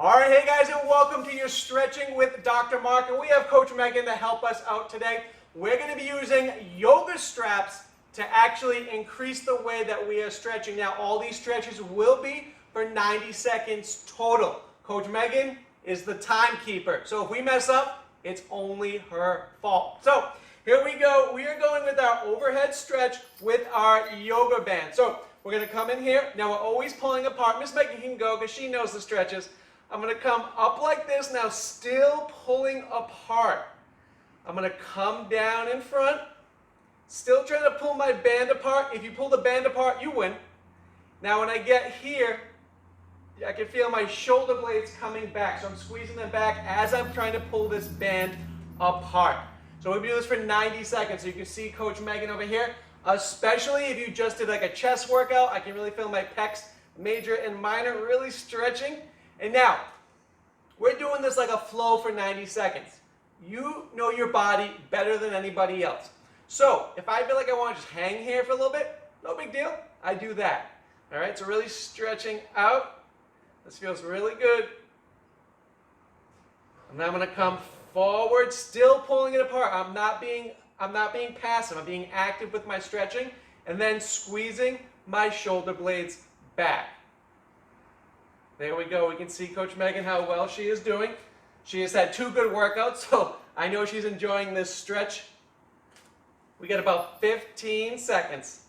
All right, hey guys, and welcome to your Stretching with Dr. Mark, and we have Coach Megan to help us out today. We're going to be using yoga straps to actually increase the way that we are stretching. Now, all these stretches will be for 90 seconds total. Coach Megan is the timekeeper, so if we mess up, it's only her fault. So here we go. We are going with our overhead stretch with our yoga band. So we're going to come in here. Now, we're always pulling apart. Miss Megan can go because she knows the stretches. I'm going to come up like this, now still pulling apart. I'm going to come down in front, still trying to pull my band apart. If you pull the band apart, you win. Now when I get here, I can feel my shoulder blades coming back. So I'm squeezing them back as I'm trying to pull this band apart. So we'll do this for 90 seconds. So you can see Coach Megan over here, especially if you just did like a chest workout. I can really feel my pecs, major and minor, really stretching. And now, we're doing this like a flow for 90 seconds. You know your body better than anybody else. So, if I feel like I want to just hang here for a little bit, no big deal, I do that. All right, so really stretching out. This feels really good. And then I'm going to come forward, still pulling it apart. I'm not being passive. I'm being active with my stretching, and then squeezing my shoulder blades back. There we go. We can see Coach Megan how well she is doing. She has had 2 good workouts, so I know she's enjoying this stretch. We got about 15 seconds.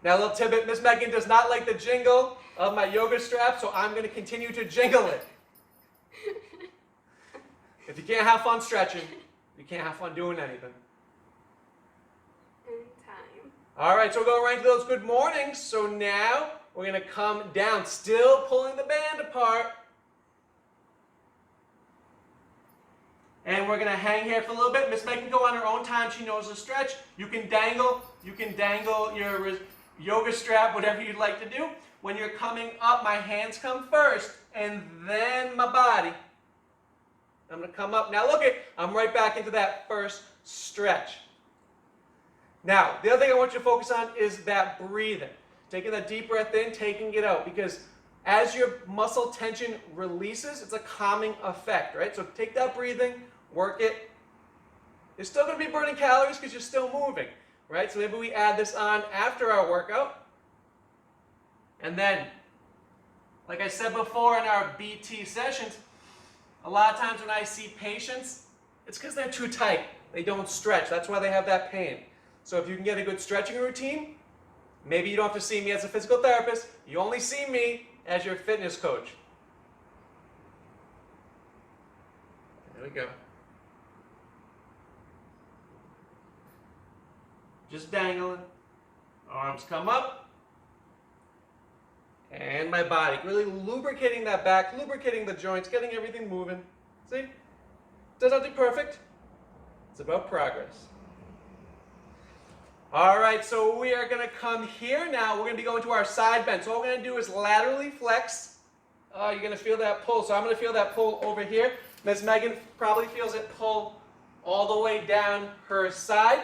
Now a little tidbit, Miss Megan does not like the jingle of my yoga strap, so I'm going to continue to jingle it. If you can't have fun stretching, you can't have fun doing anything. Anytime. All right, so we're going right into those good mornings. So now we're going to come down, still pulling the band apart. And we're going to hang here for a little bit. Miss Megan can go on her own time. She knows the stretch. You can dangle your yoga strap, whatever you'd like to do. When you're coming up, my hands come first, and then my body. I'm going to come up. Now look it, I'm right back into that first stretch. Now, the other thing I want you to focus on is that breathing. Taking that deep breath in, taking it out, because as your muscle tension releases, it's a calming effect, right? So take that breathing, work it. You're still going to be burning calories because you're still moving, right? So maybe we add this on after our workout. And then, like I said before in our BT sessions, a lot of times when I see patients, it's because they're too tight. They don't stretch. That's why they have that pain. So if you can get a good stretching routine, maybe you don't have to see me as a physical therapist. You only see me as your fitness coach. There we go. Just dangling. Arms come up. And my body. Really lubricating that back, lubricating the joints, getting everything moving. See? Does not do perfect. It's about progress. All right, so we are going to come here now. We're going to be going to our side bend. So all we're going to do is laterally flex. You're going to feel that pull. So I'm going to feel that pull over here. Miss Megan probably feels it pull all the way down her side.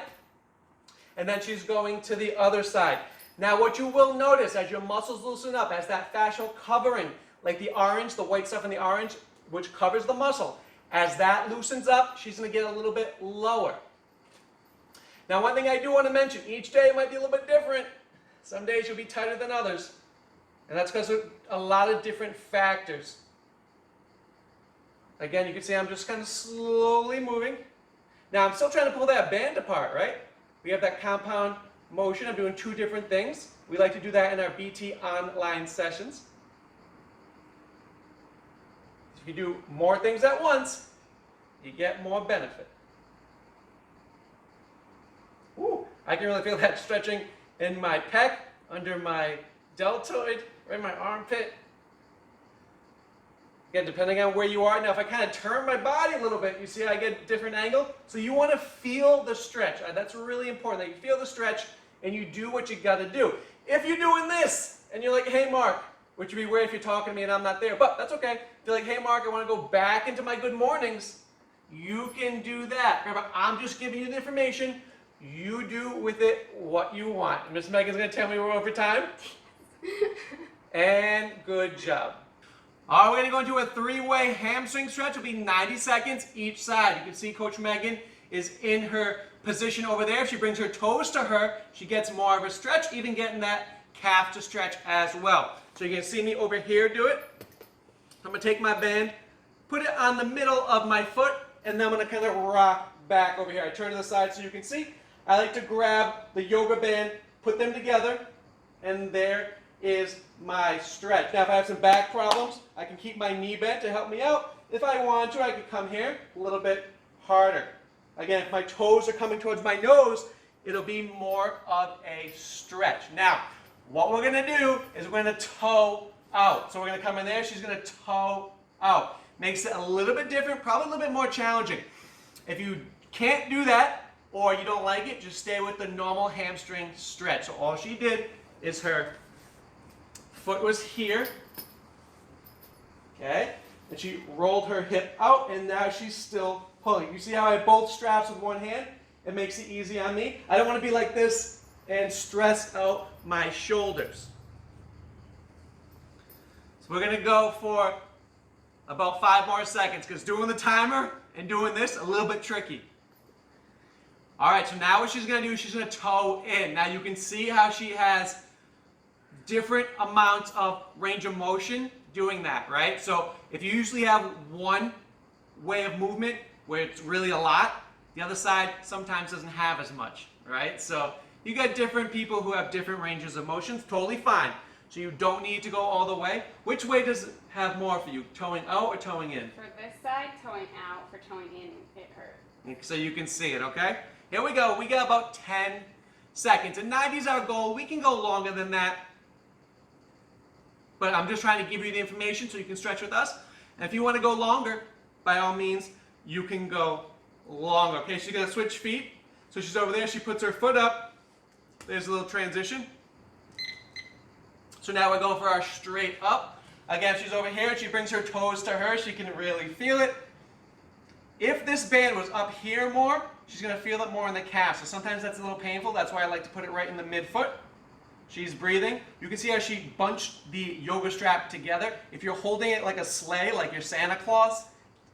And then she's going to the other side. Now what you will notice as your muscles loosen up, as that fascial covering, like the orange, the white stuff in the orange, which covers the muscle, as that loosens up, she's going to get a little bit lower. Now, one thing I do want to mention, each day might be a little bit different. Some days you'll be tighter than others. And that's because of a lot of different factors. Again, you can see I'm just kind of slowly moving. Now, I'm still trying to pull that band apart, right? We have that compound motion. I'm doing 2 different things. We like to do that in our BT online sessions. If you do more things at once, you get more benefit. Ooh, I can really feel that stretching in my pec, under my deltoid, right in my armpit. Again, depending on where you are. Now, if I kind of turn my body a little bit, you see I get a different angle. So you want to feel the stretch. That's really important, that you feel the stretch and you do what you got to do. If you're doing this and you're like, hey, Mark, which would be weird if you're talking to me and I'm not there, but that's okay. If you're like, hey, Mark, I want to go back into my good mornings, you can do that. Remember, I'm just giving you the information. You do with it what you want. Miss Megan's going to tell me we're over time. And good job. All right, we're gonna go into a three-way hamstring stretch. It'll be 90 seconds each side. You can see Coach Megan is in her position over there. If she brings her toes to her, she gets more of a stretch, even getting that calf to stretch as well. So you can see me over here do it. I'm gonna take my band, put it on the middle of my foot, and then I'm gonna kind of rock back over here. I turn to the side so you can see. I like to grab the yoga band, put them together, and there is my stretch. Now if I have some back problems, I can keep my knee bent to help me out. If I want to, I can come here a little bit harder. Again, if my toes are coming towards my nose, it'll be more of a stretch. Now, what we're gonna do is we're gonna toe out. So we're gonna come in there, she's gonna toe out. Makes it a little bit different, probably a little bit more challenging. If you can't do that, or you don't like it, just stay with the normal hamstring stretch. So all she did is her foot was here, okay? And she rolled her hip out, and now she's still pulling. You see how I have both straps with one hand? It makes it easy on me. I don't want to be like this and stress out my shoulders. So we're gonna go for about 5 more seconds, because doing the timer and doing this, a little bit tricky. All right, so now what she's gonna do is she's gonna toe in. Now you can see how she has different amounts of range of motion doing that, right? So if you usually have one way of movement where it's really a lot, the other side sometimes doesn't have as much, right? So you got different people who have different ranges of motions, totally fine. So you don't need to go all the way. Which way does it have more for you, toeing out or toeing in? For this side, toeing out. For toeing in, it hurts. So you can see it, okay? Here we go. We got about 10 seconds. And 90 is our goal. We can go longer than that. But I'm just trying to give you the information so you can stretch with us. And if you want to go longer, by all means, you can go longer. Okay, she's going to switch feet. So she's over there. She puts her foot up. There's a little transition. So now we're going for our straight up. Again, she's over here. She brings her toes to her. She can really feel it. If this band was up here more, she's going to feel it more in the calf. So sometimes that's a little painful. That's why I like to put it right in the midfoot. She's breathing. You can see how she bunched the yoga strap together. If you're holding it like a sleigh, like your Santa Claus,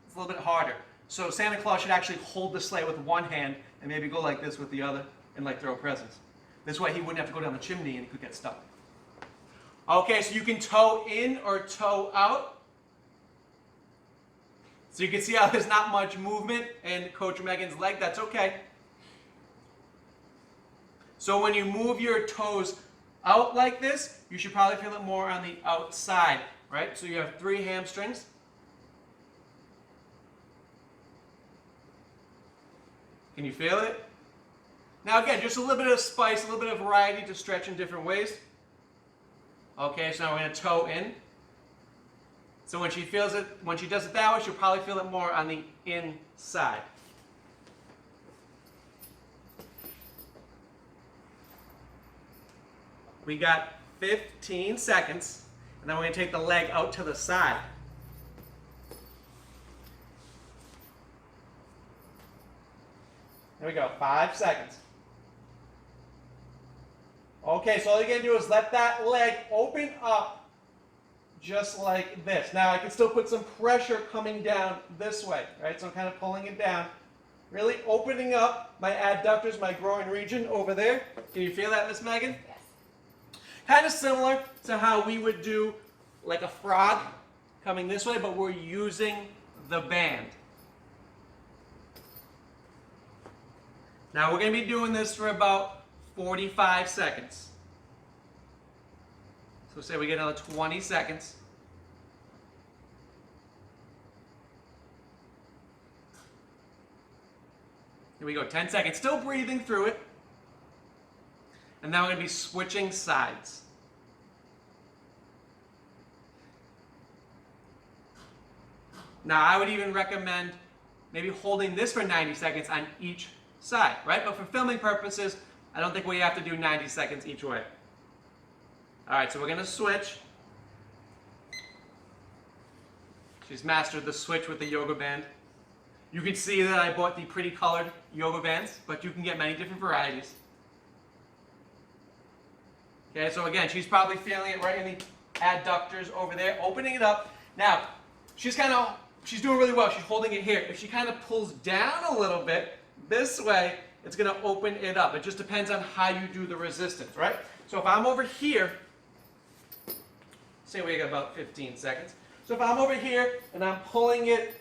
it's a little bit harder. So Santa Claus should actually hold the sleigh with one hand and maybe go like this with the other and like throw presents. This way he wouldn't have to go down the chimney and he could get stuck. Okay, so you can toe in or toe out. So you can see how there's not much movement in Coach Megan's leg. That's okay. So when you move your toes out like this, you should probably feel it more on the outside, right? So you have 3 hamstrings. Can you feel it? Now again, just a little bit of spice, a little bit of variety to stretch in different ways. Okay, so now we're going to toe in. So when she feels it, when she does it that way, she'll probably feel it more on the inside. We got 15 seconds, and then we're going to take the leg out to the side. There we go, 5 seconds. Okay, so all you're going to do is let that leg open up just like this. Now I can still put some pressure coming down this way, right? So I'm kind of pulling it down, really opening up my adductors, my groin region over there. Can you feel that, Miss Megan? Yes. Kind of similar to how we would do like a frog coming this way, but we're using the band. Now we're going to be doing this for about 45 seconds. So say we get another 20 seconds. Here we go, 10 seconds. Still breathing through it. And now we're going to be switching sides. Now I would even recommend maybe holding this for 90 seconds on each side, right? But for filming purposes, I don't think we have to do 90 seconds each way. All right, so we're going to switch. She's mastered the switch with the yoga band. You can see that I bought the pretty colored yoga bands, but you can get many different varieties. Okay, so again, she's probably feeling it right in the adductors over there, opening it up. Now, she's doing really well. She's holding it here. If she kind of pulls down a little bit this way, it's going to open it up. It just depends on how you do the resistance, right? So if I'm over here, say we got about 15 seconds. So if I'm over here and I'm pulling it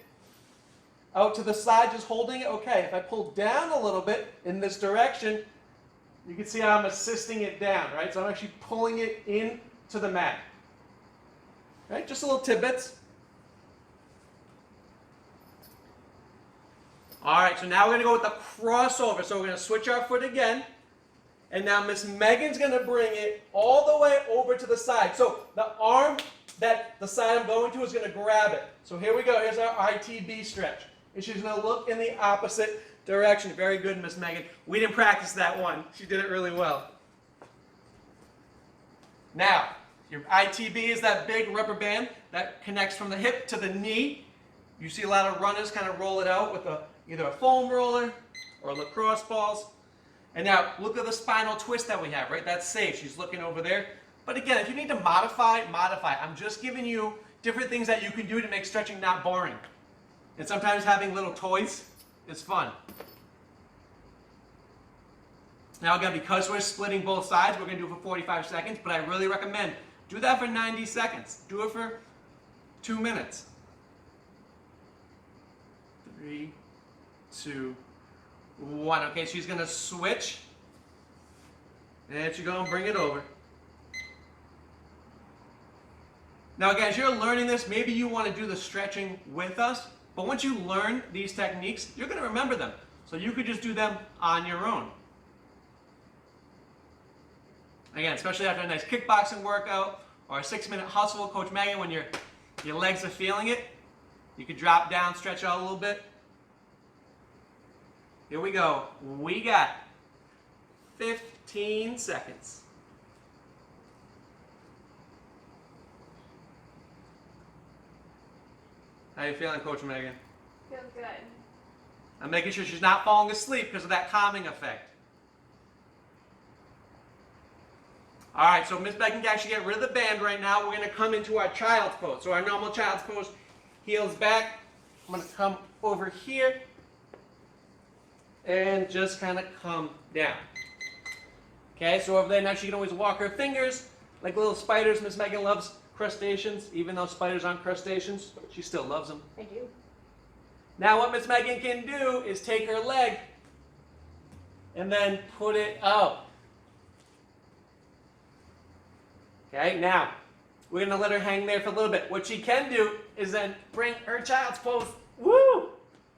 out to the side, just holding it, okay. If I pull down a little bit in this direction, you can see how I'm assisting it down, right? So I'm actually pulling it in to the mat. Right? Just a little tidbits. All right, so now we're going to go with the crossover. So we're going to switch our foot again. And now Miss Megan's going to bring it all the way over to the side. So the arm that the side I'm going to is going to grab it. So here we go. Here's our ITB stretch. And she's going to look in the opposite direction. Very good, Miss Megan. We didn't practice that one. She did it really well. Now, your ITB is that big rubber band that connects from the hip to the knee. You see a lot of runners kind of roll it out with either a foam roller or lacrosse balls. And now, look at the spinal twist that we have, right? That's safe. She's looking over there. But again, if you need to modify, modify. I'm just giving you different things that you can do to make stretching not boring. And sometimes having little toys is fun. Now again, because we're splitting both sides, we're going to do it for 45 seconds, but I really recommend do that for 90 seconds. Do it for 2 minutes. 3, 2, 1. Okay, she's going to switch. And she's going to bring it over. Now again, as you're learning this, maybe you want to do the stretching with us, but once you learn these techniques, you're going to remember them. So you could just do them on your own. Again, especially after a nice kickboxing workout or a 6-minute hustle with Coach Megan, when your legs are feeling it, you could drop down, stretch out a little bit. Here we go. We got 15 seconds. How you feeling, Coach Megan? Feels good. I'm making sure she's not falling asleep because of that calming effect. All right, so Miss Megan can actually get rid of the band right now. We're going to come into our child's pose. So our normal child's pose, heels back. I'm going to come over here and just kind of come down. Okay, so over there now she can always walk her fingers like little spiders. Miss Megan loves crustaceans, even though spiders aren't crustaceans, she still loves them. I do. Now what Miss Megan can do is take her leg and then put it out. Okay, now we're going to let her hang there for a little bit. What she can do is then bring her child's pose, woo,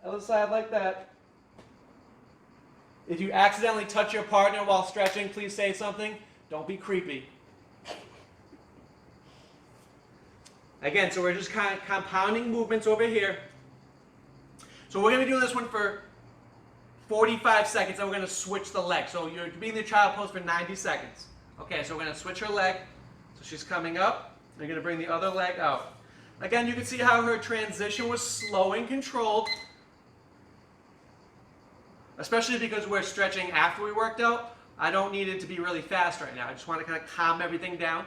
other side like that. If you accidentally touch your partner while stretching, please say something. Don't be creepy. Again, so we're just kind of compounding movements over here. So we're going to do this one for 45 seconds, and we're going to switch the leg. So you're being the child pose for 90 seconds. Okay, so we're going to switch her leg. So she's coming up. You're going to bring the other leg out. Again, you can see how her transition was slow and controlled, especially because we're stretching after we worked out. I don't need it to be really fast right now. I just want to kind of calm everything down.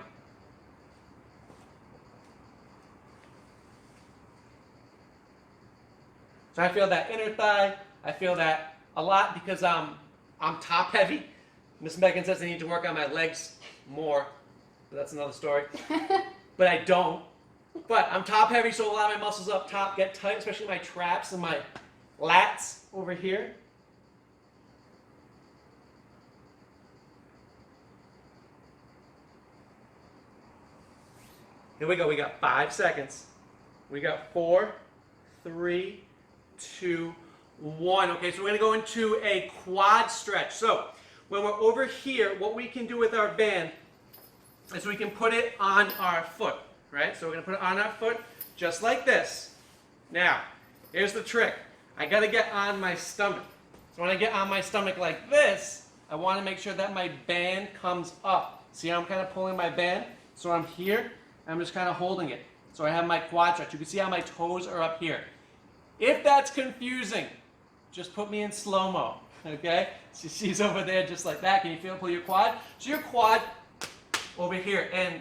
So I feel that inner thigh. I feel that a lot because I'm top heavy. Miss Megan says I need to work on my legs more. But that's another story. But I don't. But I'm top heavy, so a lot of my muscles up top get tight, especially my traps and my lats over here. Here we go. We got 5 seconds. We got 4, 3, 2, 1. Okay, so we're going to go into a quad stretch. So when we're over here, what we can do with our band is we can put it on our foot, right? So we're going to put it on our foot just like this. Now, here's the trick. I got to get on my stomach. So when I get on my stomach like this, I want to make sure that my band comes up. See how I'm kind of pulling my band? So I'm here, and I'm just kind of holding it. So I have my quad stretch. You can see how my toes are up here. If that's confusing, just put me in slow-mo, okay? So she's over there just like that. Can you feel pull your quad? So your quad over here, and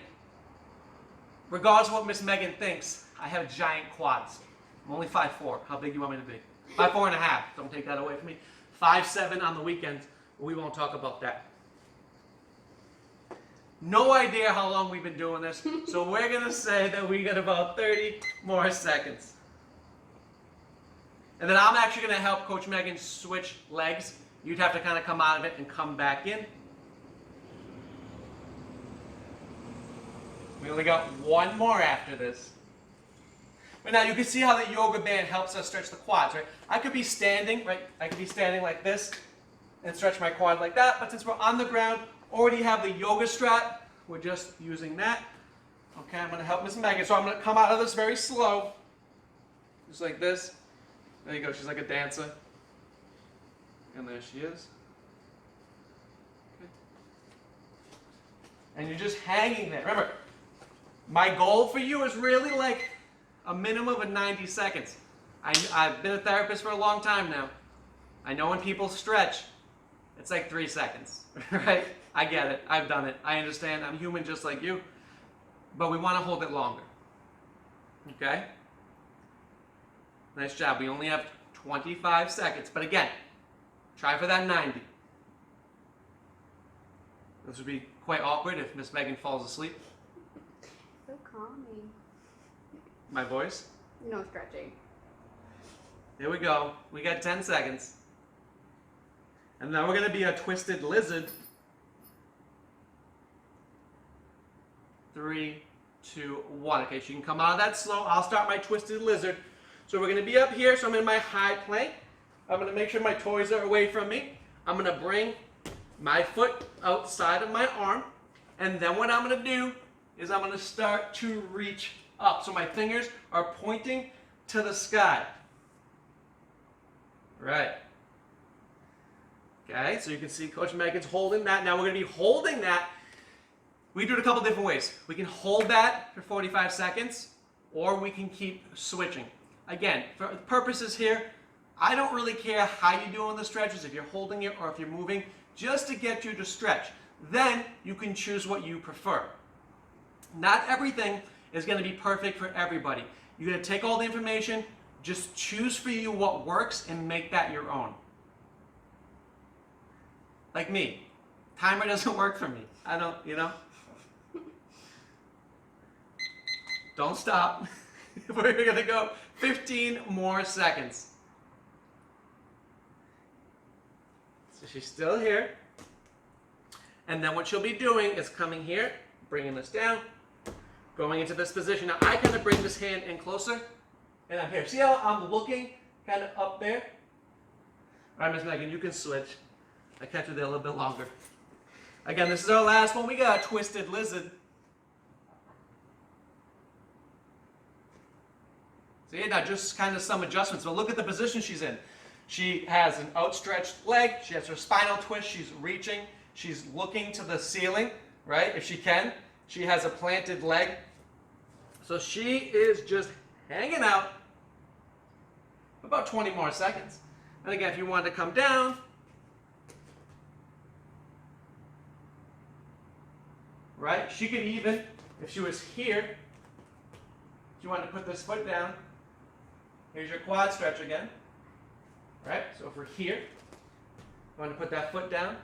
regardless of what Miss Megan thinks, I have giant quads. I'm only 5'4". How big do you want me to be? 5'4 and a half. Don't take that away from me. 5'7" on the weekends. We won't talk about that. No idea how long we've been doing this, so we're going to say that we got about 30 more seconds. And then I'm actually going to help Coach Megan switch legs. You'd have to kind of come out of it and come back in. We only got one more after this. But now you can see how the yoga band helps us stretch the quads, right? I could be standing, right? I could be standing like this and stretch my quad like that. But since we're on the ground, already have the yoga strap, we're just using that. Okay, I'm going to help Miss Megan. So I'm going to come out of this very slow. Just like this. There you go. She's like a dancer. And there she is. Okay. And you're just hanging there. Remember, my goal for you is really like a minimum of 90 seconds. I've been a therapist for a long time now. I know when people stretch, it's like 3 seconds, right? I get it. I've done it. I understand. I'm human just like you. But we want to hold it longer. Okay? Nice job. We only have 25 seconds. But again, try for that 90. This would be quite awkward if Miss Megan falls asleep. So calming. My voice? No stretching. Here we go. We got 10 seconds. And now we're going to be a twisted lizard. 3, 2, 1. Okay, so you can come out of that slow. I'll start my twisted lizard. So we're going to be up here. So I'm in my high plank. I'm going to make sure my toes are away from me. I'm going to bring my foot outside of my arm. And then what I'm going to do is I'm going to start to reach up. So my fingers are pointing to the sky. Right. Okay, so you can see Coach Megan's holding that. Now we're going to be holding that. We do it a couple different ways. We can hold that for 45 seconds, or we can keep switching. Again, for purposes here, I don't really care how you do on the stretches, if you're holding it or if you're moving, just to get you to stretch. Then you can choose what you prefer. Not everything is going to be perfect for everybody. You're going to take all the information, just choose for you what works and make that your own. Like me. Timer doesn't work for me. I don't, you know. Don't stop. We're going to go 15 more seconds. So she's still here. And then what she'll be doing is coming here, bringing this down, going into this position. Now I kind of bring this hand in closer, and I'm here. See how I'm looking kind of up there? All right, Miss Megan, you can switch. I kept you there a little bit longer. Again, this is our last one. We got a twisted lizard. See, now just kind of some adjustments. But look at the position she's in. She has an outstretched leg. She has her spinal twist. She's reaching. She's looking to the ceiling, right, if she can. She has a planted leg. So she is just hanging out for about 20 more seconds. And again, if you wanted to come down, right, she could even, if she was here, if you wanted to put this foot down, here's your quad stretch again. Right, so if we're here, you want to put that foot down,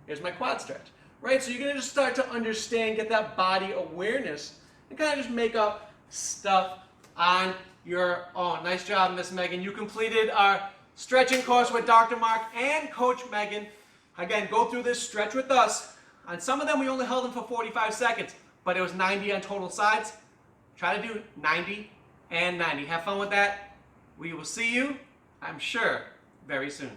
here's my quad stretch. Right, so you're going to just start to understand, get that body awareness, and kind of just make up stuff on your own. Nice job, Miss Megan. You completed our stretching course with Dr. Mark and Coach Megan. Again, go through this stretch with us. On some of them, we only held them for 45 seconds, but it was 90 on total sides. Try to do 90 and 90. Have fun with that. We will see you, I'm sure, very soon.